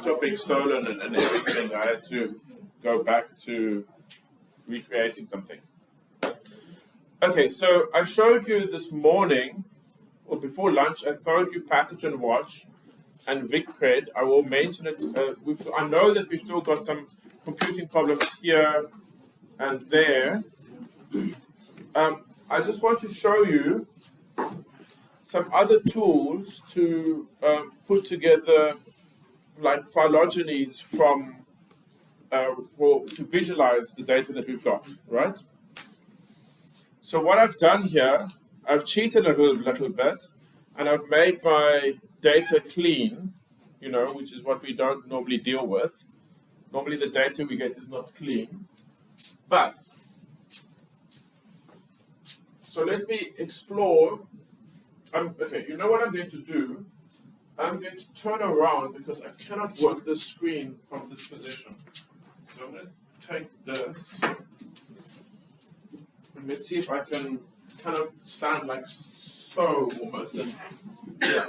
laptop being stolen and everything, I had to go back to recreating something. Okay, so I showed you this morning, or before lunch, I showed you Pathogenwatch and VicCred. I will mention it. I know that we've still got some computing problems here and there. I just want to show you some other tools to put together like phylogenies from, to visualize the data that we've got, right? So what I've done here, I've cheated a little bit, and I've made my data clean, which is what we don't normally deal with. Normally the data we get is not clean. But, so let me explore. Okay, you know what I'm going to do? I'm going to turn around because I cannot work this screen from this position. So I'm going to take this. And let's see if I can kind of stand like so almost. And, yeah.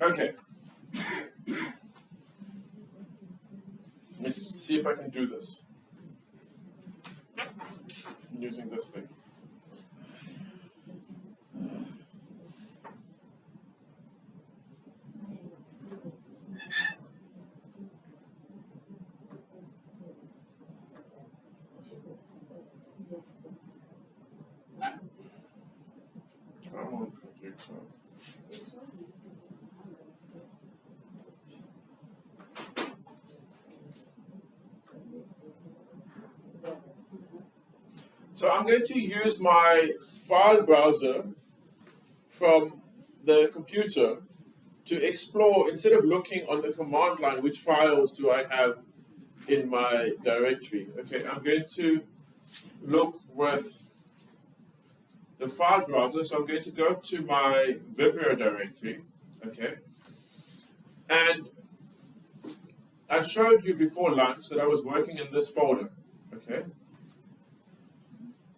Okay. Let's see if I can do this. I'm using this thing. Come on, computer. So I'm going to use my file browser from the computer to explore, instead of looking on the command line, which files do I have in my directory. Okay, I'm going to look with the file browser. So I'm going to go to my Vibrio directory. Okay, and I showed you before lunch that I was working in this folder. Okay.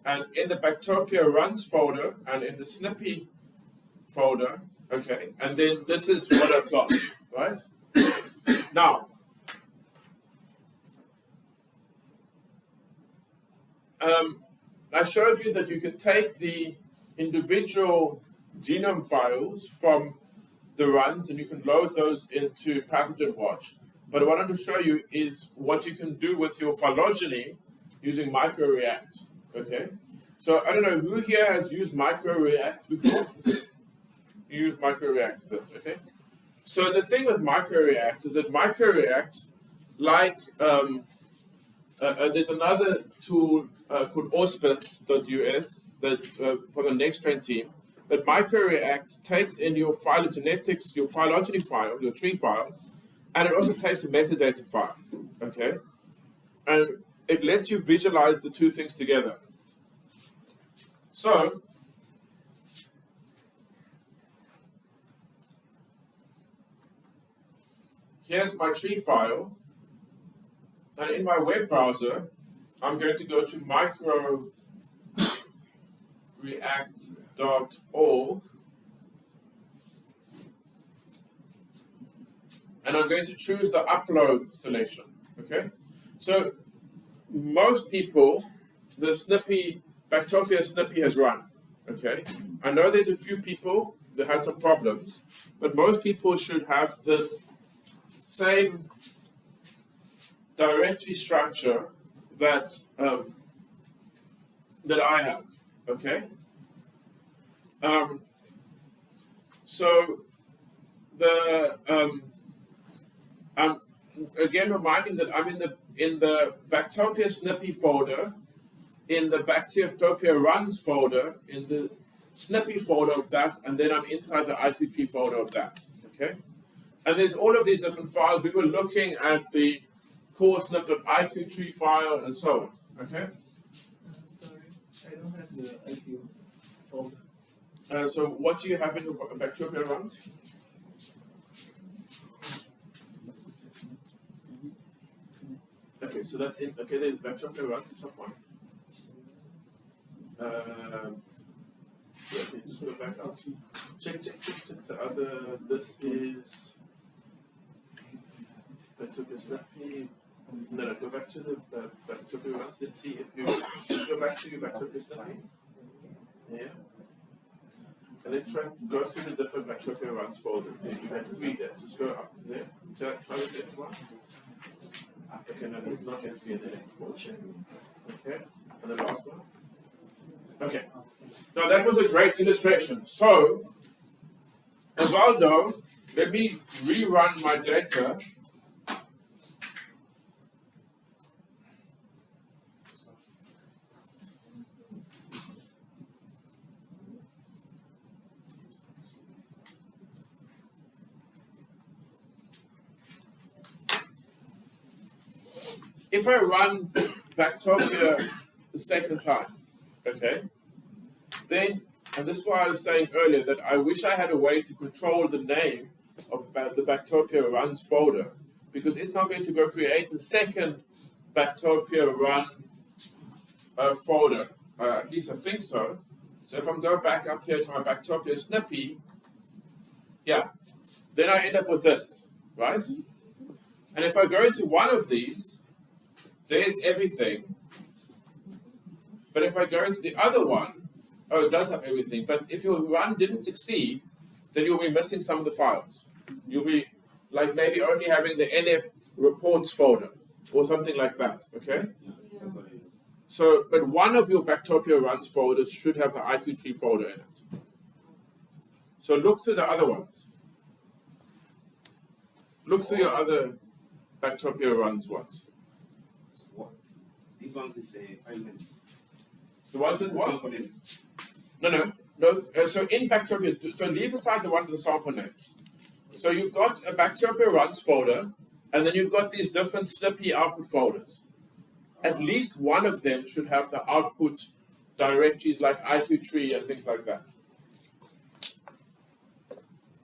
And in the Bactopia runs folder and in the Snippy folder, okay, and then this is what I've got, right? Now, I showed you that you can take the individual genome files from the runs and you can load those into Pathogenwatch. But what I want to show you is what you can do with your phylogeny using MicroReact. Okay, so I don't know who here has used MicroReact before. You use MicroReact a bit, okay? So the thing with MicroReact is that MicroReact, like there's another tool called auspice.us that for the NextTrain team. But MicroReact takes in your phylogenetics, your phylogeny file, your tree file, and it also takes a metadata file, okay? And it lets you visualize the two things together. So, here's my tree file, and in my web browser, I'm going to go to microreact.org, and I'm going to choose the upload selection, okay? So, most people, the Snippy, Bactopia Snippy has run, okay? I know there's a few people that had some problems, but most people should have this same directory structure that that I have, okay? So the I'm again reminding that I'm in the Bactopia Snippy folder, in the Bactopia runs folder, in the Snippy folder of that, and then I'm inside the IQ tree folder of that, okay? And there's all of these different files. We were looking at the core snip.iq tree file and so on, okay? Sorry, I don't have the IQ folder. So what do you have in your Bactopia runs? Okay, so that's in, okay, there's Bactopia runs, the top one. Yeah, okay, just go back up. Check the other, this is Bacteria Snippy. No, go back to the bacteria runs. Let's see if you go back to your bacteria Snippy. Yeah. And let's try go through the different bacteria runs folder. You had 3 there. Just go up there. Try the second one. Okay, no, it's not going to be in there. Okay, and the last one. Okay. Now that was a great illustration. So, Osvaldo, let me rerun my data. If I run Bactopia the second time, okay, then, and this is why I was saying earlier that I wish I had a way to control the name of the Bactopia runs folder, because it's now going to go create a second Bactopia run folder. At least I think so. So if I'm going back up here to my Bactopia Snippy, yeah, then I end up with this, right? And if I go into one of these, there's everything. But if I go into the other one, oh, it does have everything. But if your run didn't succeed, then you'll be missing some of the files. You'll be like maybe only having the NF reports folder or something like that, okay? So, but one of your Bactopia runs folders should have the IQ tree folder in it. So look through the other ones. Look through your other Bactopia runs ones. What? These ones with the file names. The ones with what? Sample names. No. So in Bactopia, so leave aside the one with the sample names. So you've got a Bactopia runs folder, and then you've got these different Snippy output folders. At least one of them should have the output directories like IQ tree and things like that.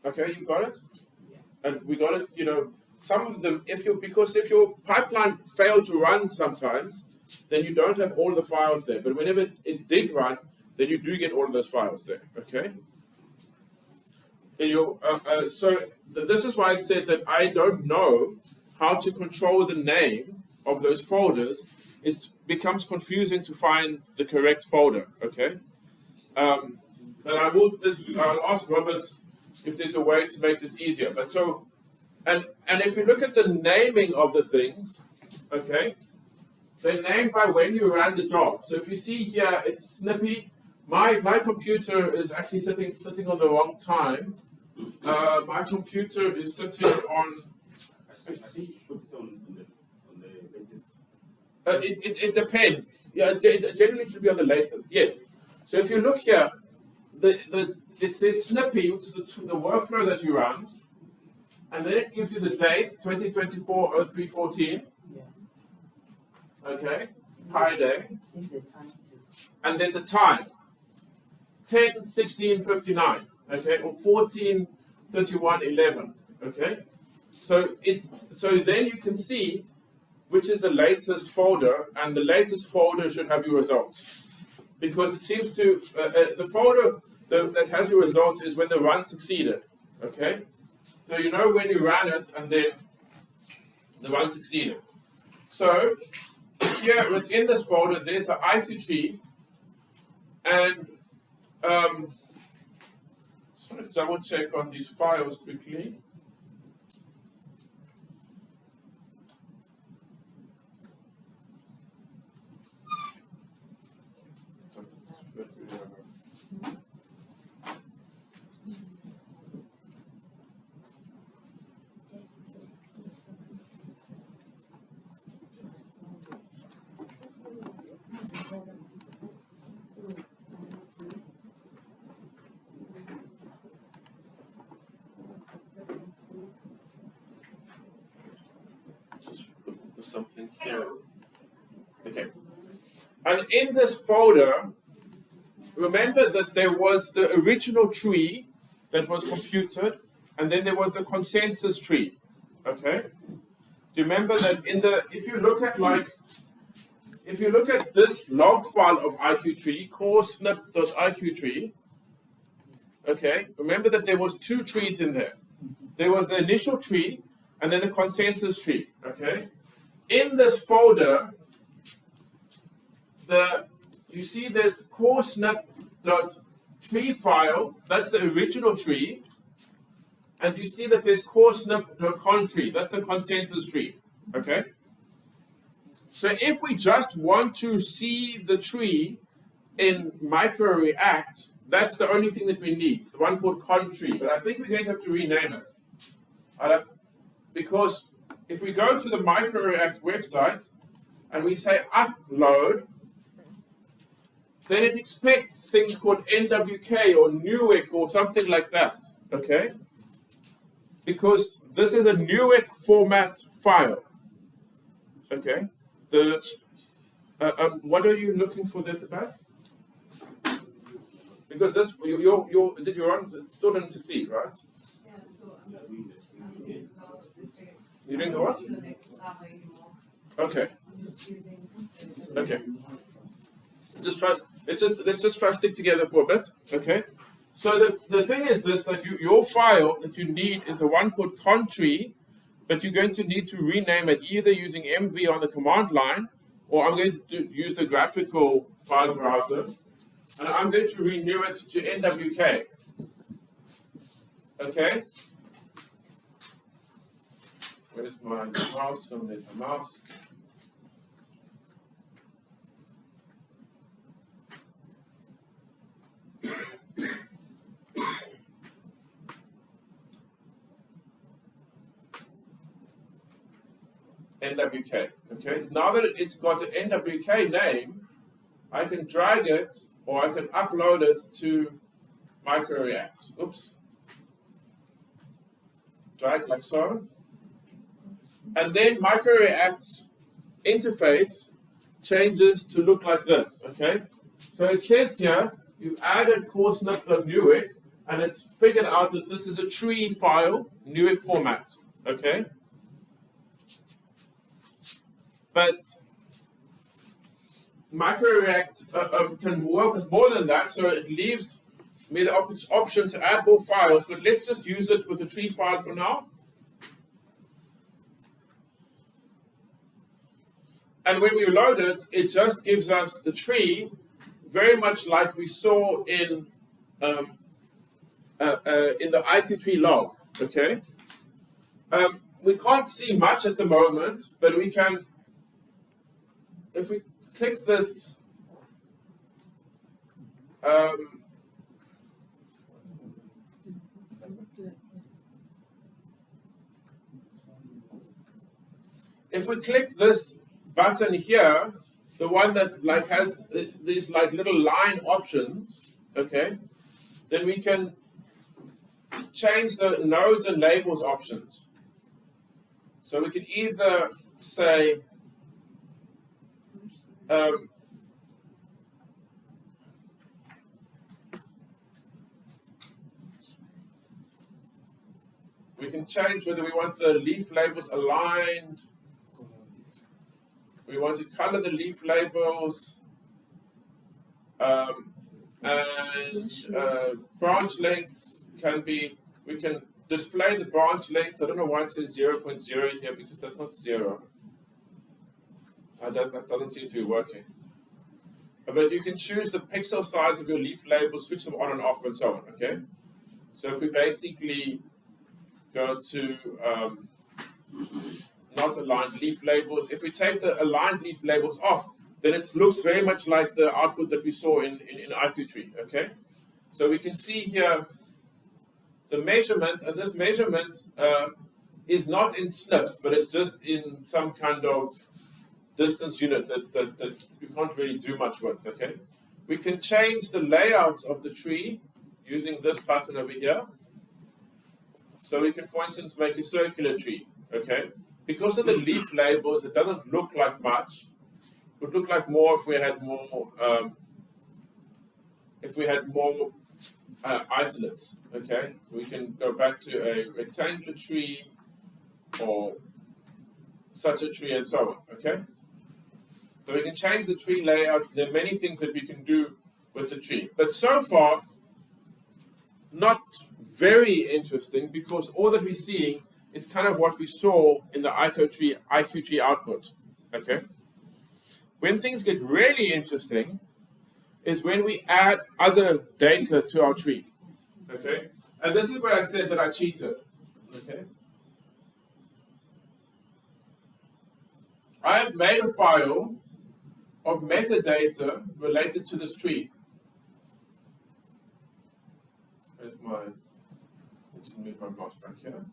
Okay, you got it? And we got it, you know, some of them, because if your pipeline failed to run sometimes, then you don't have all the files there. But whenever it did run, then you do get all of those files there, okay? So this is why I said that I don't know how to control the name of those folders. It becomes confusing to find the correct folder, okay? But I'll ask Robert if there's a way to make this easier. But so, and if you look at the naming of the things, okay, they're named by when you ran the job. So if you see here, it's Snippy. My computer is actually sitting on the wrong time. My computer is sitting on. I think you put it on the latest. It depends. Yeah, it generally should be on the latest. Yes. So if you look here, it says Snippy, which is the workflow that you run, and then it gives you the date 2024-03-14. Yeah. Okay, Pi day, and then the time 10:16:59. Okay, or 14:31:11. Okay, so then you can see which is the latest folder, and the latest folder should have your results, because it seems to the folder that has your results is when the run succeeded. Okay, so you know when you ran it and then the run succeeded. So here within this folder there's the IQ tree, and just want to double check on these files quickly. Something here. Okay. And in this folder, remember that there was the original tree that was computed, and then there was the consensus tree. Okay? Do you remember that if you look at this log file of IQ tree, core snip.iq tree, okay, remember that there was two trees in there. There was the initial tree, and then the consensus tree. Okay. In this folder, you see there's core snip.tree file. That's the original tree. And you see that there's core snip.con tree. That's the consensus tree. Okay. So if we just want to see the tree in microreact, that's the only thing that we need. The one called con tree. But I think we're going to have to rename it. Because if we go to the microreact website and we say upload, then it expects things called NWK or Newick or something like that. Okay? Because this is a Newick format file. Okay? What are you looking for there at the back? Because this, it still didn't succeed, right? Yeah, so I'm just not listing it. You doing the what? Okay. I'm just using. Okay. Let's just try to stick together for a bit. Okay. So the thing is this, that your file that you need is the one called contree, but you're going to need to rename it either using MV on the command line, or I'm going to use the graphical file browser, and I'm going to renew it to NWK. Okay? Where's my mouse? Nominate my mouse. NWK. Okay. Now that it's got an NWK name, I can drag it or I can upload it to microreact. Oops. Drag like so. And then microreact's interface changes to look like this. Okay. So it says here you've added core snip.newick, and it's figured out that this is a tree file, Newick format. Okay. But microreact can work with more than that, so it leaves me the option to add more files, but let's just use it with the tree file for now. And when we load it, it just gives us the tree, very much like we saw in the IQ tree log. Okay. We can't see much at the moment, but we can. If we click this, if we click this button here, the one that like has these like little line options, okay, then we can change the nodes and labels options. So we can either say we can change whether we want the leaf labels aligned. We want to color the leaf labels, and branch lengths can be. We can display the branch lengths. I don't know why it says 0.0 here, because that's not 0. That doesn't seem to be working. But you can choose the pixel size of your leaf labels, switch them on and off, and so on. Okay. So if we basically go to not aligned leaf labels, if we take the aligned leaf labels off, then it looks very much like the output that we saw in IQ tree. Okay. So we can see here the measurement, and this measurement is not in snips, but it's just in some kind of distance unit that we can't really do much with. Okay, we can change the layout of the tree using this button over here. So we can, for instance, make a circular tree. Okay, because of the leaf labels, it doesn't look like much. It would look like more if we had more. Isolates. Okay, we can go back to a rectangular tree or such a tree and so on. Okay. So we can change the tree layout. There are many things that we can do with the tree. But so far, not very interesting, because all that we're seeing it's kind of what we saw in the IQ tree output. Okay. When things get really interesting is when we add other data to our tree. Okay. And this is where I said that I cheated. Okay. I have made a file of metadata related to this tree. Let's move my mouse back here.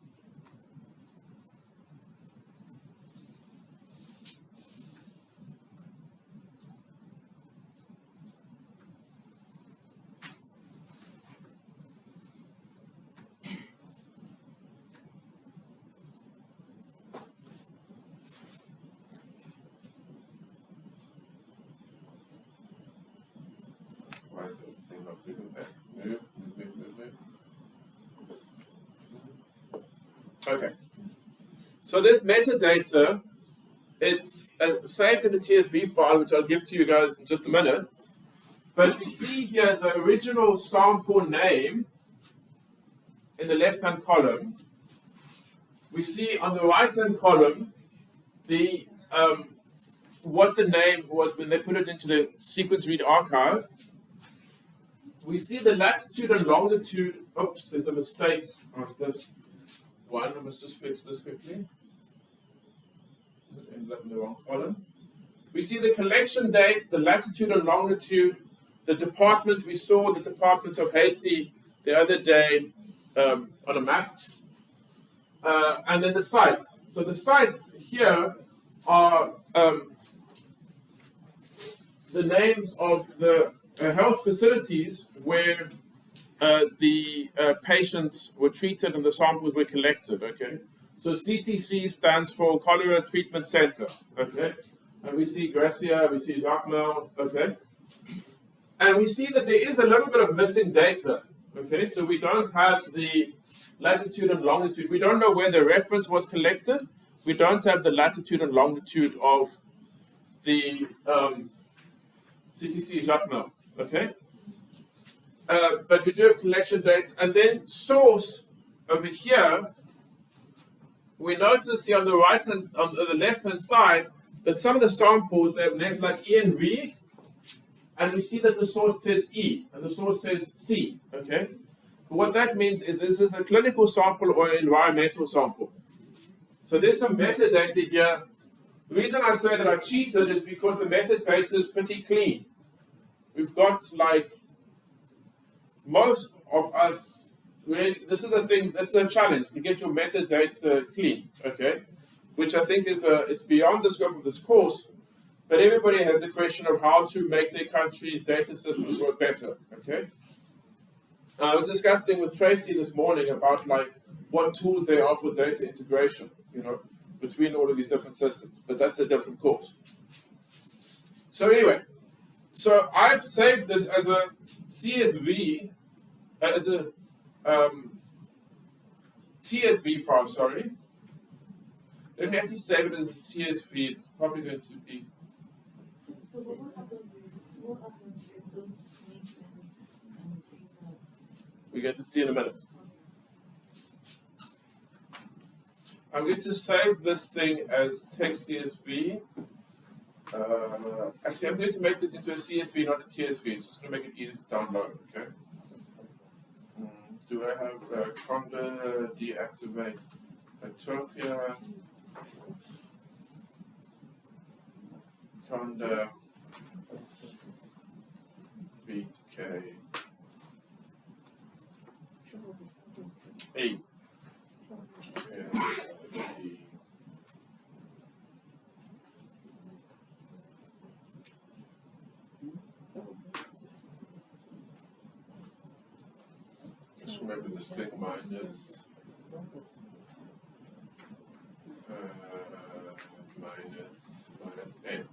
Why is everything not moving back? Move. Okay. So this metadata, it's saved in a TSV file, which I'll give to you guys in just a minute. But we see here the original sample name in the left-hand column. We see on the right-hand column the what the name was when they put it into the sequence read archive. We see the latitude and longitude. Oops, there's a mistake on this one. I must just fix this quickly. This ended up in the wrong column. We see the collection date, the latitude and longitude, the department. We saw the Department of Haiti the other day on a map. And then the site. So the sites here are the names of the health facilities where the patients were treated and the samples were collected. Okay, so CTC stands for Cholera Treatment Center. Okay, and we see Gracia, we see Jacmel. Okay, and we see that there is a little bit of missing data. Okay, so we don't have the latitude and longitude. We don't know where the reference was collected. We don't have the latitude and longitude of the CTC Jacmel. Okay, but we do have collection dates, and then source over here. We notice here on the right hand, on the left hand side, that some of the samples they have names like E and V, and we see that the source says E and the source says C. Okay, but what that means is this is a clinical sample or an environmental sample. So there's some metadata here. The reason I say that I cheated is because the metadata is pretty clean. We've got like most of us. Really, this is the thing. This is a challenge to get your metadata clean. Okay, which I think is it's beyond the scope of this course. But everybody has the question of how to make their country's data systems work better. Okay. I was discussing with Tracy this morning about like what tools there are for data integration. You know, between all of these different systems. But that's a different course. So anyway, so I've saved this as a CSV, as a TSV file, sorry. Let me actually save it as a CSV. It's probably going to be. So what happens with those links and things like We're going to see in a minute. I'm going to save this thing as text CSV. Actually, I'm going to make this into a CSV, not a TSV. It's just going to make it easy to download. Okay. Do I have Conda deactivate Utopia? Conda BK 8. Just remember this thing minus n.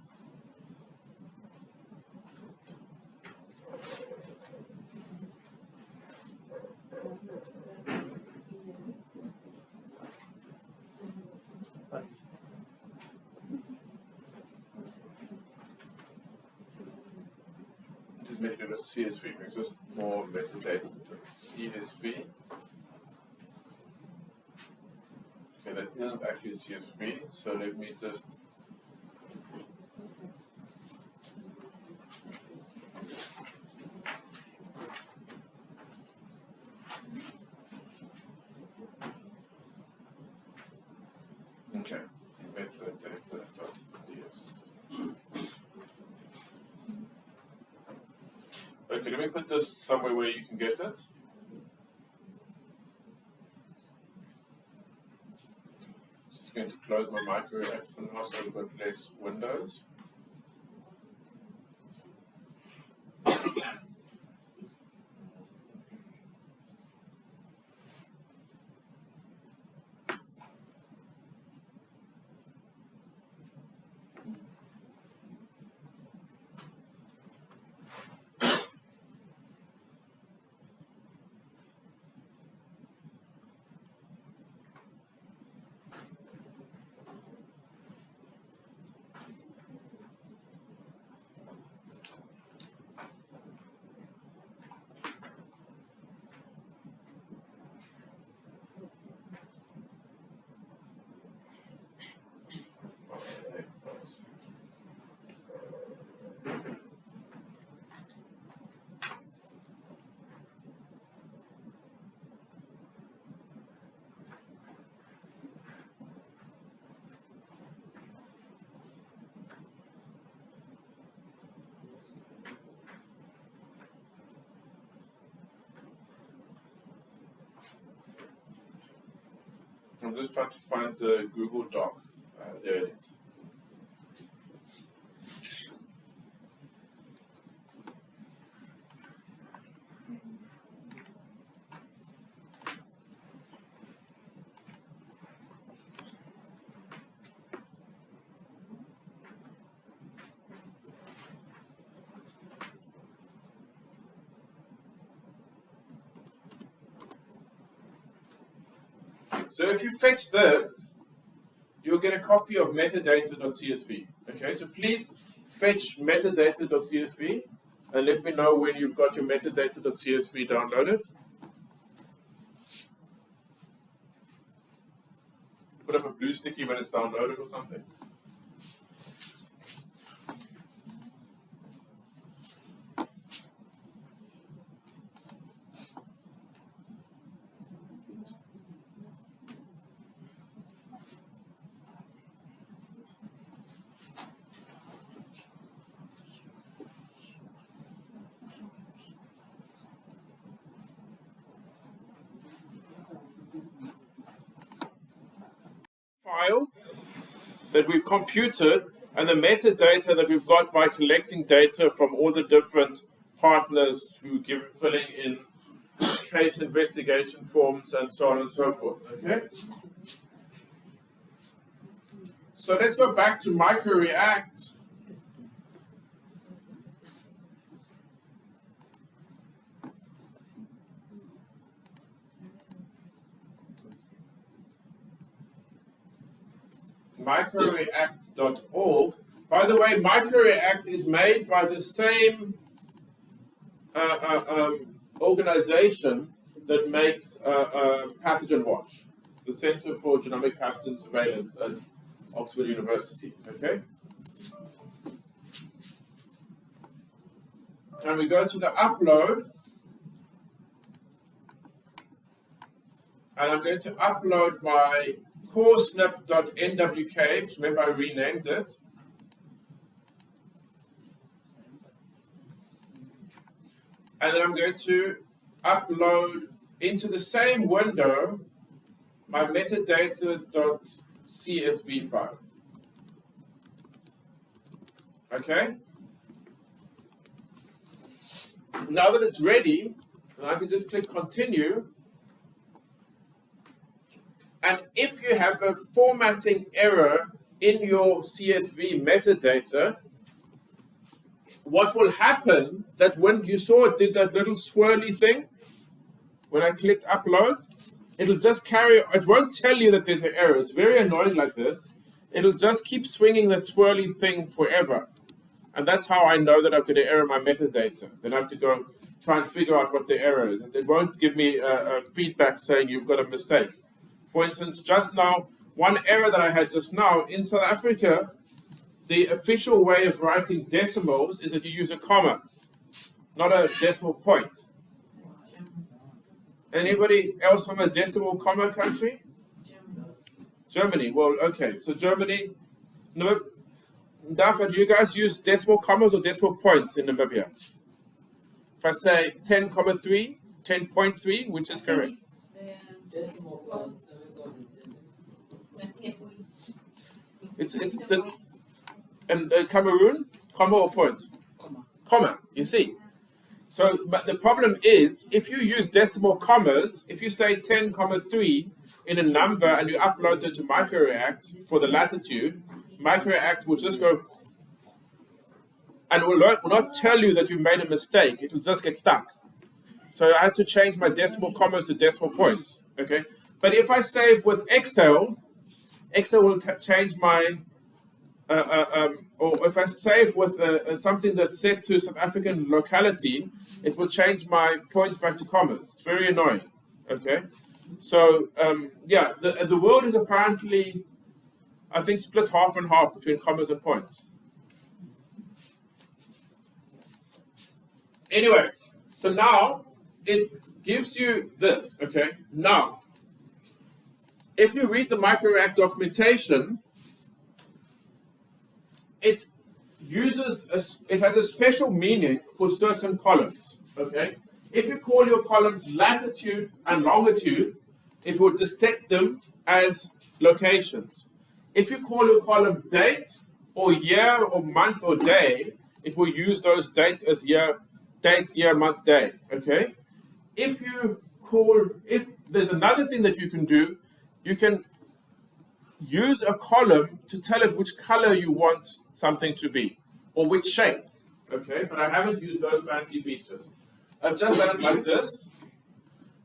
Just make it a CSV because there's more metadata. CSV. that isn't actually CSV, so let me just okay, metadata.cs. Okay, let me put this somewhere where you can get it. Just going to close my micro React for now so I've got less windows. I'm just trying to find the Google Doc. There it is. So if you fetch this, you'll get a copy of metadata.csv. Okay, so please fetch metadata.csv and let me know when you've got your metadata.csv downloaded. Put up a blue sticky when it's downloaded or something. File that we've computed and the metadata that we've got by collecting data from all the different partners who give filling in case investigation forms and so on and so forth. Okay? So let's go back to microreact. Microreact.org. By the way, microreact is made by the same organization that makes Pathogenwatch, the Center for Genomic Pathogen Surveillance at Oxford University. Okay? And we go to the upload, and I'm going to upload my coresnip.nwk, which remember I renamed it. And then I'm going to upload into the same window my metadata.csv file. Okay? Now that it's ready, I can just click continue. And if you have a formatting error in your CSV metadata, what will happen that when you saw it did that little swirly thing, when I clicked upload, it'll just carry, it won't tell you that there's an error. It's very annoying like this. It'll just keep swinging that swirly thing forever. And that's how I know that I've got an error in my metadata. Then I have to go try and figure out what the error is. And it won't give me a feedback saying you've got a mistake. For instance, just now, one error that I had just now. In South Africa, the official way of writing decimals is that you use a comma, not a decimal point. Anybody else from a decimal comma country? Germany. Well, okay. So Germany, no. Dafa, do you guys use decimal commas or decimal points in Namibia? If I say 10,3, 10.3, which is correct? Decimal points. It's the and Cameroon, comma or point? Comma. You see. So, but the problem is, if you use decimal commas, if you say 10,3 in a number and you upload it to MicroReact for the latitude, MicroReact will just go and will not tell you that you made a mistake. It will just get stuck. So I had to change my decimal commas to decimal points. Okay, but if I save with Excel, Excel will change my or if I save with something that's set to South African locality, it will change my points back to commas. It's very annoying. Okay, so yeah, the world is apparently, I think, split half and half between commas and points. Anyway, so now it gives you this. Okay, now if you read the MicroReact documentation, it has a special meaning for certain columns. Okay, if you call your columns latitude and longitude, it will detect them as locations. If you call your column date or year or month or day, it will use those dates as date, year, month, day. Okay, if there's another thing that you can do, you can use a column to tell it which color you want something to be, or which shape. Okay, but I haven't used those fancy features. I've just done it like this,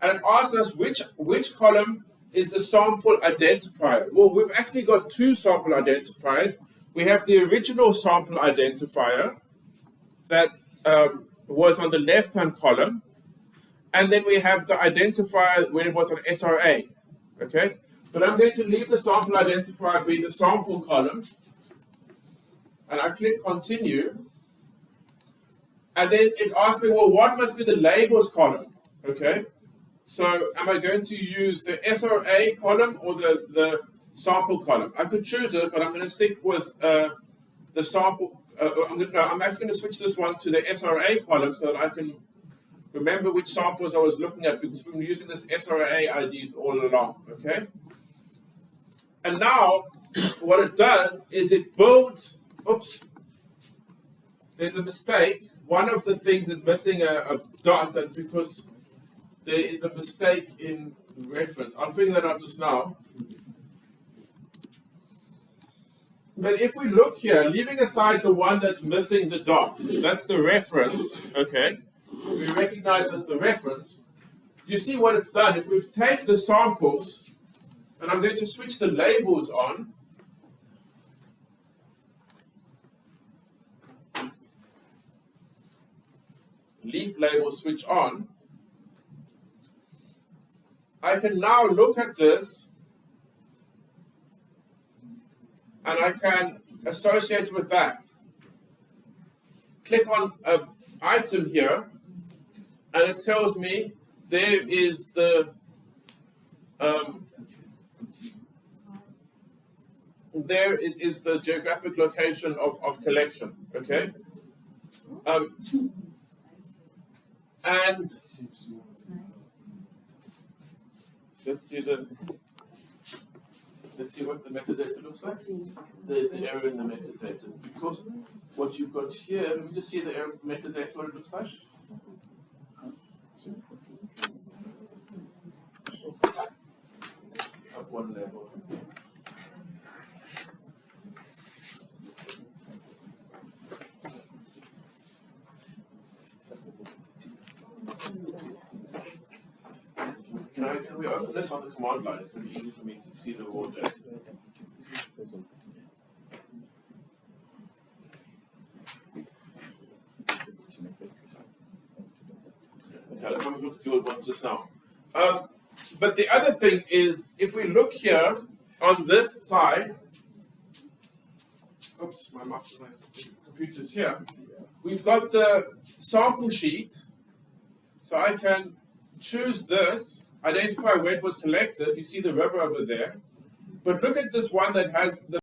and it asks us which column is the sample identifier. Well, we've actually got two sample identifiers. We have the original sample identifier that was on the left-hand column, and then we have the identifier when it was on SRA. Okay, but I'm going to leave the sample identifier be the sample column, and I click continue, and then it asks me, well, what must be the labels column? Okay, so am I going to use the SRA column or the sample column? I could choose it, but I'm going to stick with the sample. I'm actually going to switch this one to the SRA column so that I can remember which samples I was looking at, because we've been using this SRA IDs all along. Okay. And now, what it does is it builds, oops, there's a mistake. One of the things is missing a dot, and because there is a mistake in reference. I'll figure that out just now. But if we look here, leaving aside the one that's missing the dot, that's the reference, okay? We recognize that's the reference. You see what it's done? If we take the samples, and I'm going to switch the labels on. Leaf label switch on. I can now look at this and I can associate with that. Click on an item here and it tells me there is the there it is the geographic location of collection, okay? And let's see what the metadata looks like. There's an error in the metadata because what you've got here, let me just see the error metadata, what it looks like. Up one level. Can we open this on the command line? It's going to be easy for me to see the raw data. Okay, let's look at your ones just now. But the other thing is, if we look here on this side, oops, my computer's here. We've got the sample sheet, so I can choose this, identify where it was collected. You see the river over there. But look at this one that has the